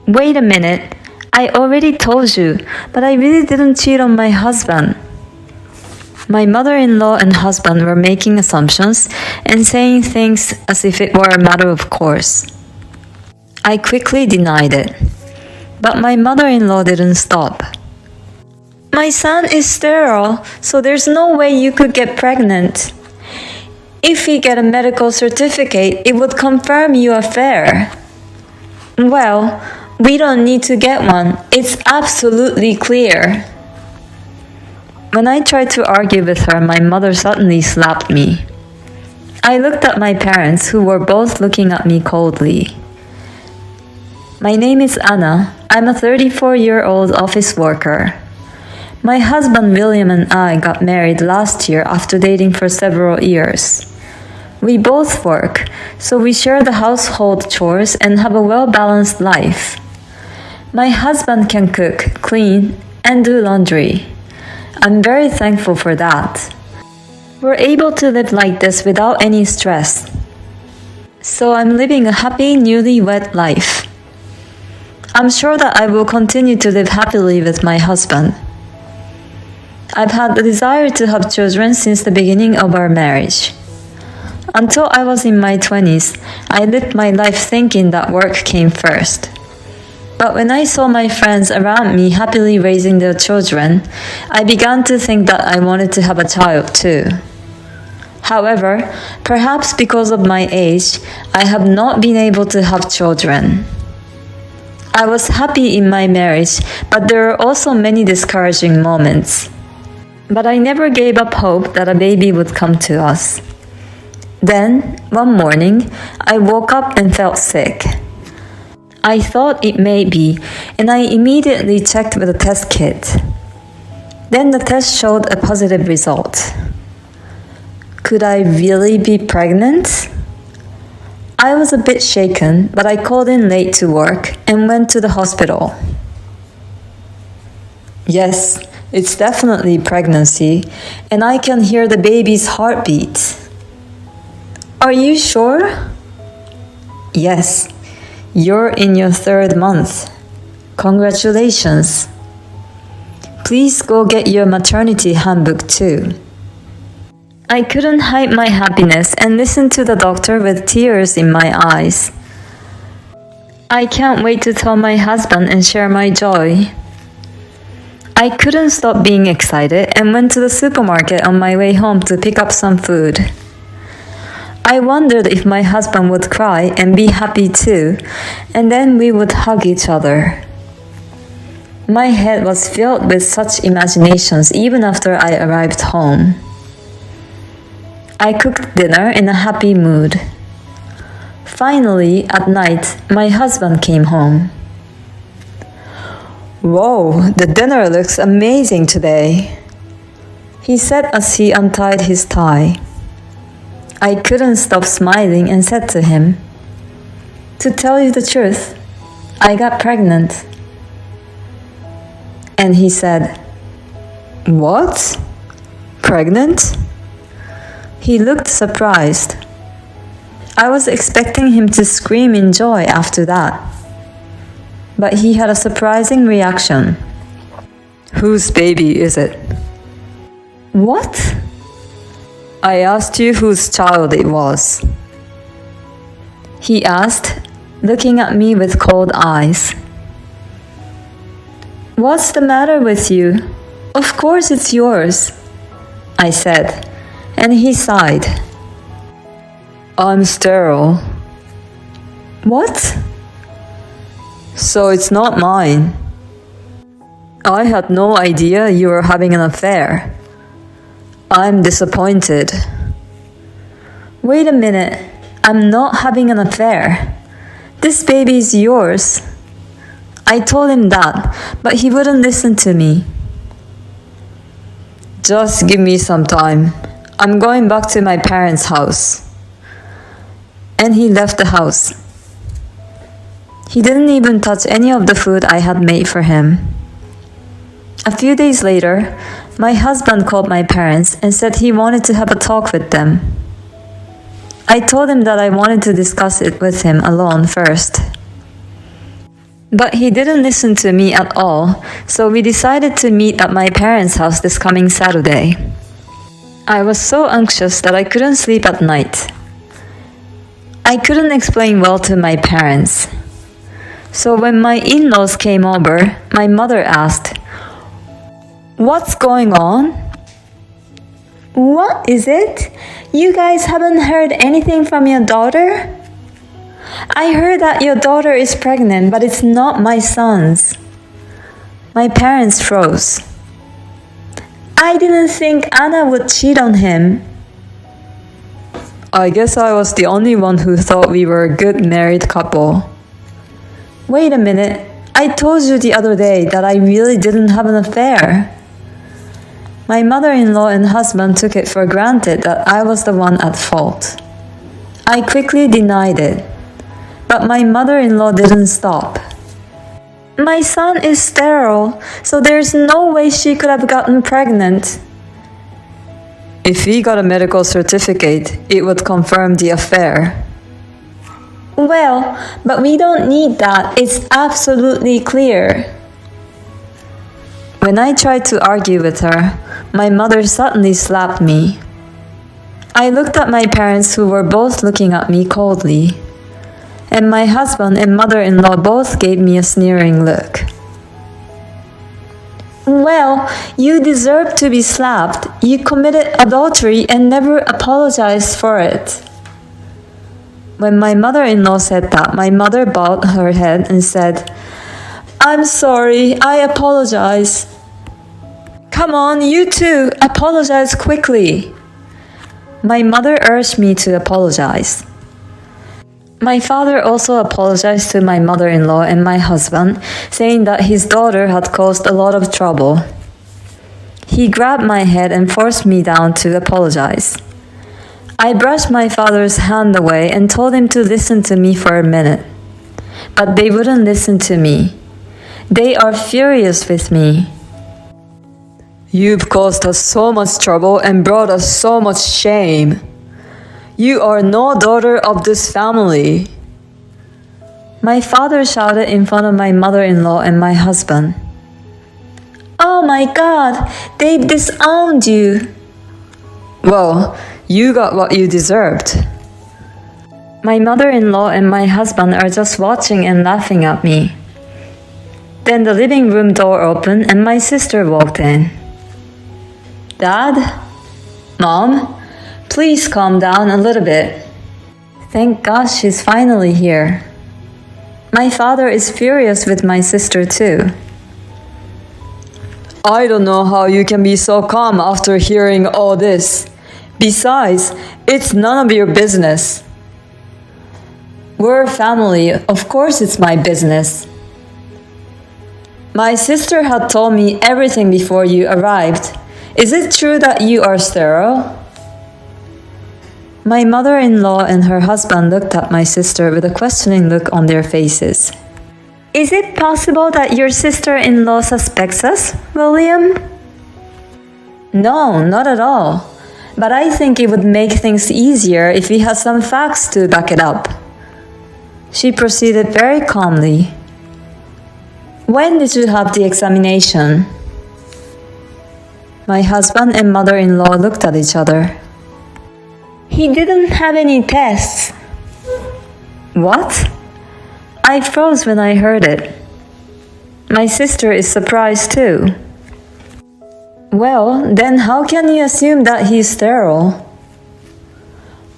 Wait a minute. I already told you, but I really didn't cheat on my husband. My mother-in-law and husband were making assumptions and saying things as if it were a matter of course. I quickly denied it, but my mother-in-law didn't stop. My son is sterile, so there's no way you could get pregnant. If we get a medical certificate, it would confirm you are fair. Well, we don't need to get one. It's absolutely clear. When I tried to argue with her, my mother suddenly slapped me. I looked at my parents, who were both looking at me coldly. My name is Anna. I'm a 34-year-old office worker. My husband William and I got married last year after dating for several years. We both work, so we share the household chores and have a well-balanced life. My husband can cook, clean, and do laundry. I'm very thankful for that. We're able to live like this without any stress. So I'm living a happy, newlywed life. I'm sure that I will continue to live happily with my husband. I've had the desire to have children since the beginning of our marriage. Until I was in my 20s, I lived my life thinking that work came first. But when I saw my friends around me happily raising their children, I began to think that I wanted to have a child too. However, perhaps because of my age, I have not been able to have children. I was happy in my marriage, but there were also many discouraging moments. But I never gave up hope that a baby would come to us. Then, one morning, I woke up and felt sick. I thought it may be, and I immediately checked with a test kit. Then the test showed a positive result. Could I really be pregnant? I was a bit shaken, but I called in late to work and went to the hospital. Yes, it's definitely pregnancy, and I can hear the baby's heartbeat. Are you sure? Yes, you're in your 3rd month. Congratulations. Please go get your maternity handbook too. I couldn't hide my happiness and listened to the doctor with tears in my eyes. I can't wait to tell my husband and share my joy. I couldn't stop being excited and went to the supermarket on my way home to pick up some food. I wondered if my husband would cry and be happy too, and then we would hug each other. My head was filled with such imaginations even after I arrived home. I cooked dinner in a happy mood. Finally, at night, my husband came home. Whoa, the dinner looks amazing today, he said as he untied his tie. I couldn't stop smiling and said to him, to tell you the truth, I got pregnant. And he said, What? Pregnant? He looked surprised. I was expecting him to scream in joy after that. But he had a surprising reaction. Whose baby is it? What? I asked you whose child it was. He asked, looking at me with cold eyes. What's the matter with you? Of course it's yours, I said, and he sighed. I'm sterile. What? So it's not mine. I had no idea you were having an affair. I'm disappointed. Wait a minute. I'm not having an affair. This baby is yours. I told him that, but he wouldn't listen to me. Just give me some time. I'm going back to my parents' house. And he left the house. He didn't even touch any of the food I had made for him. A few days later, my husband called my parents and said he wanted to have a talk with them. I told him that I wanted to discuss it with him alone first. But he didn't listen to me at all, so we decided to meet at my parents' house this coming Saturday. I was so anxious that I couldn't sleep at night. I couldn't explain well to my parents. So when my in-laws came over, my mother asked, "What's going on?" "What is it? You guys haven't heard anything from your daughter?" "I heard that your daughter is pregnant, but it's not my son's." My parents froze. "I didn't think Anna would cheat on him." I guess I was the only one who thought we were a good married couple. Wait a minute, I told you the other day that I really didn't have an affair. My mother-in-law and husband took it for granted that I was the one at fault. I quickly denied it, but my mother-in-law didn't stop. "My son is sterile, so there's no way she could have gotten pregnant." If we got a medical certificate, it would confirm the affair. Well, but we don't need that. It's absolutely clear. When I tried to argue with her, my mother suddenly slapped me. I looked at my parents, who were both looking at me coldly, and my husband and mother-in-law both gave me a sneering look. Well, you deserve to be slapped. You committed adultery and never apologized for it. When my mother-in-law said that, my mother bowed her head and said, "I'm sorry, I apologize." "Come on, you too, apologize quickly." My mother urged me to apologize. My father also apologized to my mother-in-law and my husband, saying that his daughter had caused a lot of trouble. He grabbed my head and forced me down to apologize. I brushed my father's hand away and told him to listen to me for a minute. But they wouldn't listen to me. They are furious with me. "You've caused us so much trouble and brought us so much shame. You are no daughter of this family." My father shouted in front of my mother-in-law and my husband. "Oh my God, they disowned you." "Well, you got what you deserved." My mother-in-law and my husband are just watching and laughing at me. Then the living room door opened and my sister walked in. "Dad? Mom? Please calm down a little bit." Thank God she's finally here. My father is furious with my sister too. "I don't know how you can be so calm after hearing all this. Besides, it's none of your business." "We're family, of course it's my business." "My sister had told me everything before you arrived. Is it true that you are sterile?" My mother-in-law and her husband looked at my sister with a questioning look on their faces. "Is it possible that your sister-in-law suspects us, William?" "No, not at all. But I think it would make things easier if we had some facts to back it up." She proceeded very calmly. "When did you have the examination?" My husband and mother-in-law looked at each other. "He didn't have any tests." "What?" I froze when I heard it. My sister is surprised too. "Well, then how can you assume that he's sterile?"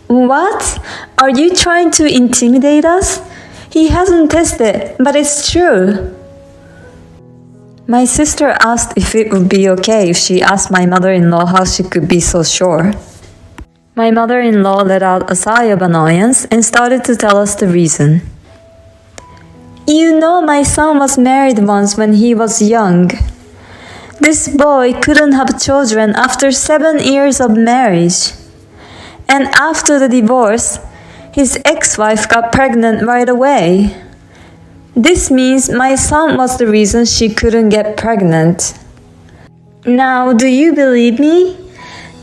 "What? Are you trying to intimidate us? He hasn't tested, but it's true." My sister asked if it would be okay if she asked my mother-in-law how she could be so sure. My mother-in-law let out a sigh of annoyance and started to tell us the reason. "You know, my son was married once when he was young. This boy couldn't have children after 7 years of marriage. And after the divorce, his ex-wife got pregnant right away. This means my son was the reason she couldn't get pregnant. Now, do you believe me?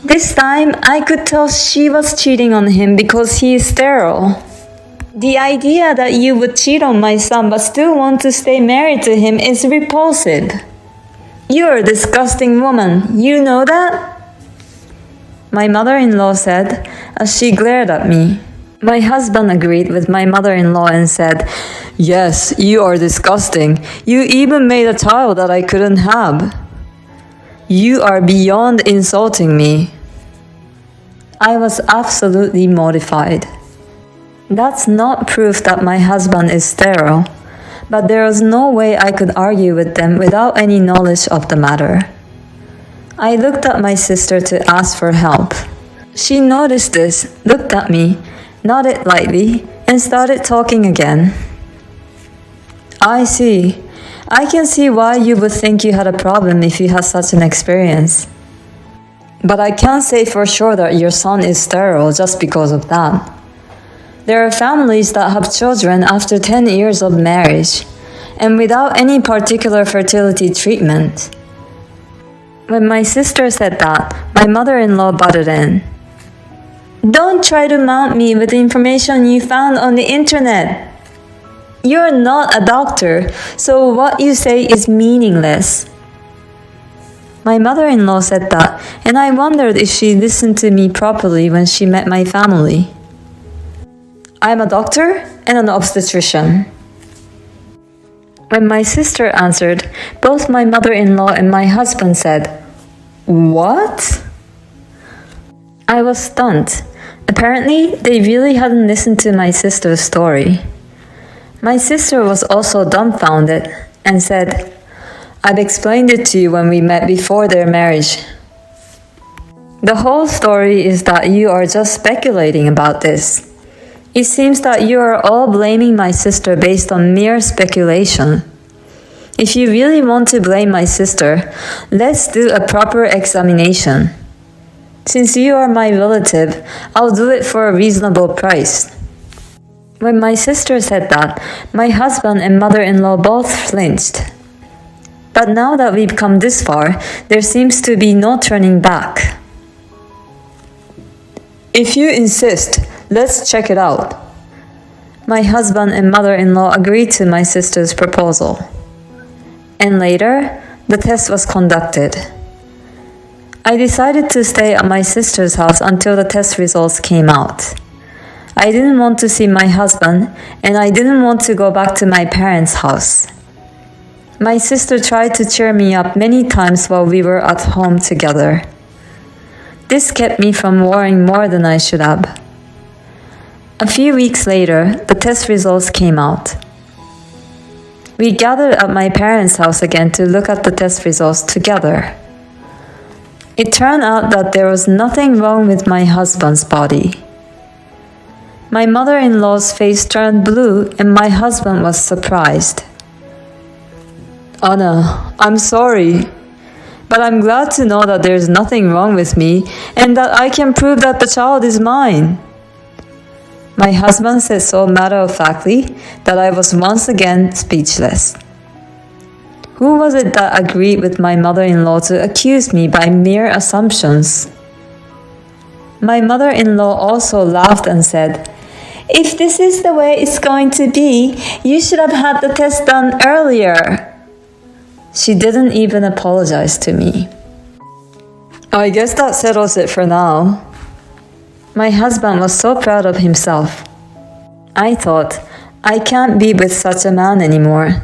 This time, I could tell she was cheating on him because he is sterile." The idea that you would cheat on my son but still want to stay married to him is repulsive. You're a disgusting woman. You know that? My mother-in-law said as she glared at me. My husband agreed with my mother-in-law and said, "Yes, you are disgusting. You even made a child that I couldn't have. You are beyond insulting me." I was absolutely mortified. That's not proof that my husband is sterile, but there was no way I could argue with them without any knowledge of the matter. I looked at my sister to ask for help. She noticed this, looked at me, nodded lightly, and started talking again. "I see. I can see why you would think you had a problem if you had such an experience. But I can't say for sure that your son is sterile just because of that. There are families that have children after 10 years of marriage, and without any particular fertility treatment." When my sister said that, my mother-in-law butted in. "Don't try to mount me with the information you found on the internet. You're not a doctor, so what you say is meaningless." My mother-in-law said that, and I wondered if she listened to me properly when she met my family. "I'm a doctor and an obstetrician." When my sister answered, both my mother-in-law and my husband said, "What?" I was stunned. Apparently, they really hadn't listened to my sister's story. My sister was also dumbfounded and said, "I've explained it to you when we met before their marriage. The whole story is that you are just speculating about this. It seems that you are all blaming my sister based on mere speculation. If you really want to blame my sister, let's do a proper examination. Since you are my relative, I'll do it for a reasonable price." When my sister said that, my husband and mother-in-law both flinched. But now that we've come this far, there seems to be no turning back. "If you insist, let's check it out." My husband and mother-in-law agreed to my sister's proposal. And later, the test was conducted. I decided to stay at my sister's house until the test results came out. I didn't want to see my husband, and I didn't want to go back to my parents' house. My sister tried to cheer me up many times while we were at home together. This kept me from worrying more than I should have. A few weeks later, the test results came out. We gathered at my parents' house again to look at the test results together. It turned out that there was nothing wrong with my husband's body. My mother-in-law's face turned blue and my husband was surprised. "Anna, I'm sorry, but I'm glad to know that there's nothing wrong with me and that I can prove that the child is mine." My husband said so matter-of-factly that I was once again speechless. Who was it that agreed with my mother-in-law to accuse me by mere assumptions? My mother-in-law also laughed and said, "If this is the way it's going to be, you should have had the test done earlier." She didn't even apologize to me. I guess that settles it for now. My husband was so proud of himself. I thought, I can't be with such a man anymore.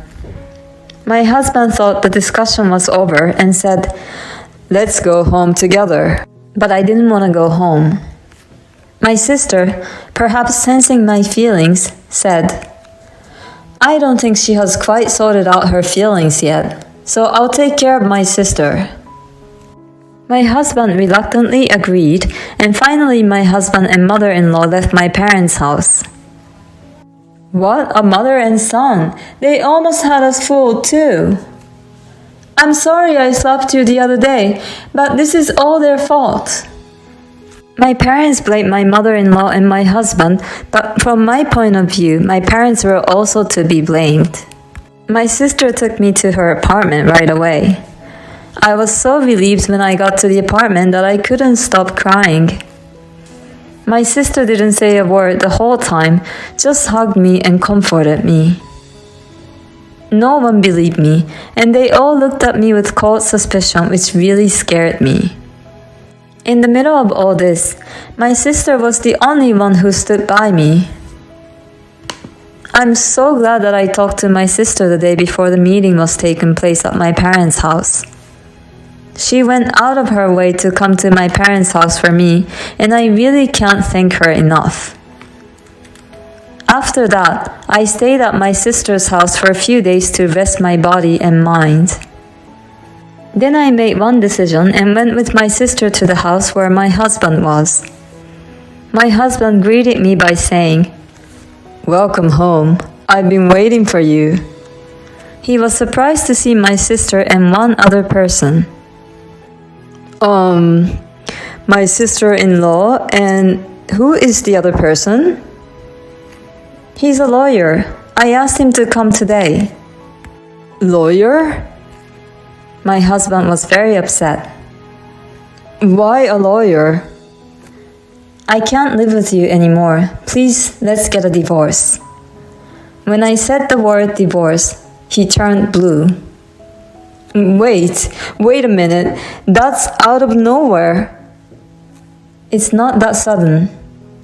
My husband thought the discussion was over and said, "Let's go home together." But I didn't want to go home. My sister, perhaps sensing my feelings, said, "I don't think she has quite sorted out her feelings yet, so I'll take care of my sister." My husband reluctantly agreed, and finally my husband and mother-in-law left my parents' house. What a mother and son! They almost had us fooled too. "I'm sorry I slapped you the other day, but this is all their fault." My parents blamed my mother-in-law and my husband, but from my point of view, my parents were also to be blamed. My sister took me to her apartment right away. I was so relieved when I got to the apartment that I couldn't stop crying. My sister didn't say a word the whole time, just hugged me and comforted me. No one believed me, and they all looked at me with cold suspicion, which really scared me. In the middle of all this, my sister was the only one who stood by me. I'm so glad that I talked to my sister the day before the meeting was taking place at my parents' house. She went out of her way to come to my parents' house for me, and I really can't thank her enough. After that, I stayed at my sister's house for a few days to rest my body and mind. Then I made one decision and went with my sister to the house where my husband was. My husband greeted me by saying, "Welcome home. I've been waiting for you." He was surprised to see my sister and one other person. My sister-in-law, and who is the other person? He's a lawyer. I asked him to come today. Lawyer? My husband was very upset. Why a lawyer? I can't live with you anymore. Please, let's get a divorce. When I said the word divorce, he turned blue. Wait a minute. That's out of nowhere. It's not that sudden.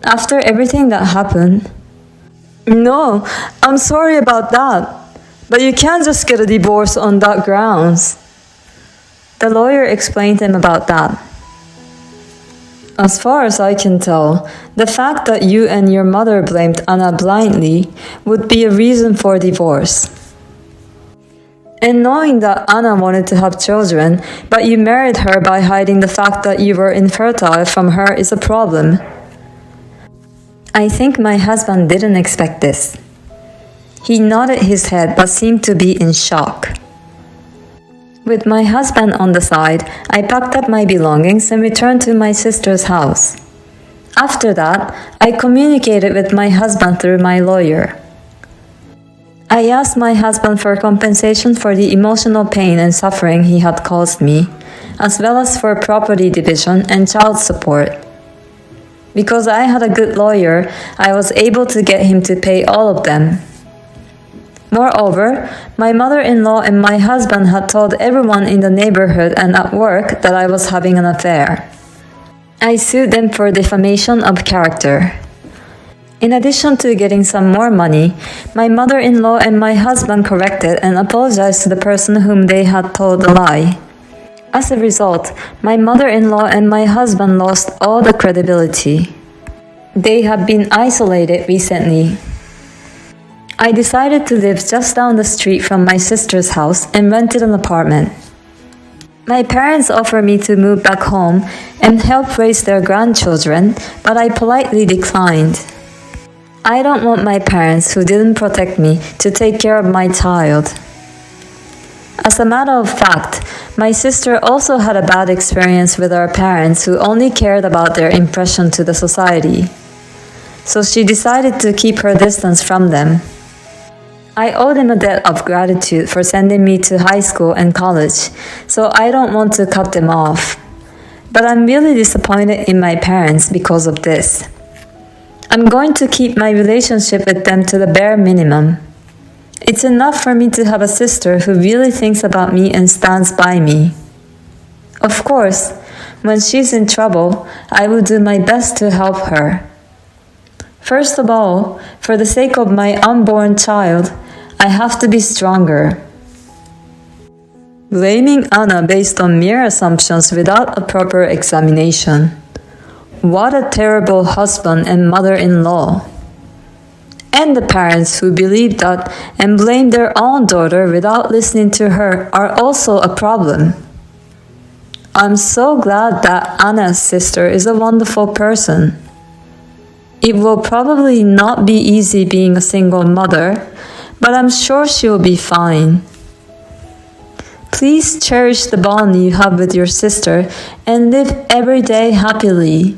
After everything that happened. No, I'm sorry about that. But you can't just get a divorce on that grounds. The lawyer explained to him about that. As far as I can tell, the fact that you and your mother blamed Anna blindly would be a reason for divorce. And knowing that Anna wanted to have children, but you married her by hiding the fact that you were infertile from her is a problem. I think my husband didn't expect this. He nodded his head but seemed to be in shock. With my husband on the side, I packed up my belongings and returned to my sister's house. After that, I communicated with my husband through my lawyer. I asked my husband for compensation for the emotional pain and suffering he had caused me, as well as for property division and child support. Because I had a good lawyer, I was able to get him to pay all of them. Moreover, my mother-in-law and my husband had told everyone in the neighborhood and at work that I was having an affair. I sued them for defamation of character. In addition to getting some more money, my mother-in-law and my husband corrected and apologized to the person whom they had told a lie. As a result, my mother-in-law and my husband lost all the credibility. They have been isolated recently. I decided to live just down the street from my sister's house and rented an apartment. My parents offered me to move back home and help raise their grandchildren, but I politely declined. I don't want my parents, who didn't protect me, to take care of my child. As a matter of fact, my sister also had a bad experience with our parents who only cared about their impression to the society. So she decided to keep her distance from them. I owe them a debt of gratitude for sending me to high school and college, so I don't want to cut them off. But I'm really disappointed in my parents because of this. I'm going to keep my relationship with them to the bare minimum. It's enough for me to have a sister who really thinks about me and stands by me. Of course, when she's in trouble, I will do my best to help her. First of all, for the sake of my unborn child, I have to be stronger. Blaming Anna based on mere assumptions without a proper examination. What a terrible husband and mother-in-law. And the parents who believe that and blame their own daughter without listening to her are also a problem. I'm so glad that Anna's sister is a wonderful person. It will probably not be easy being a single mother, but I'm sure she'll be fine. Please cherish the bond you have with your sister and live every day happily.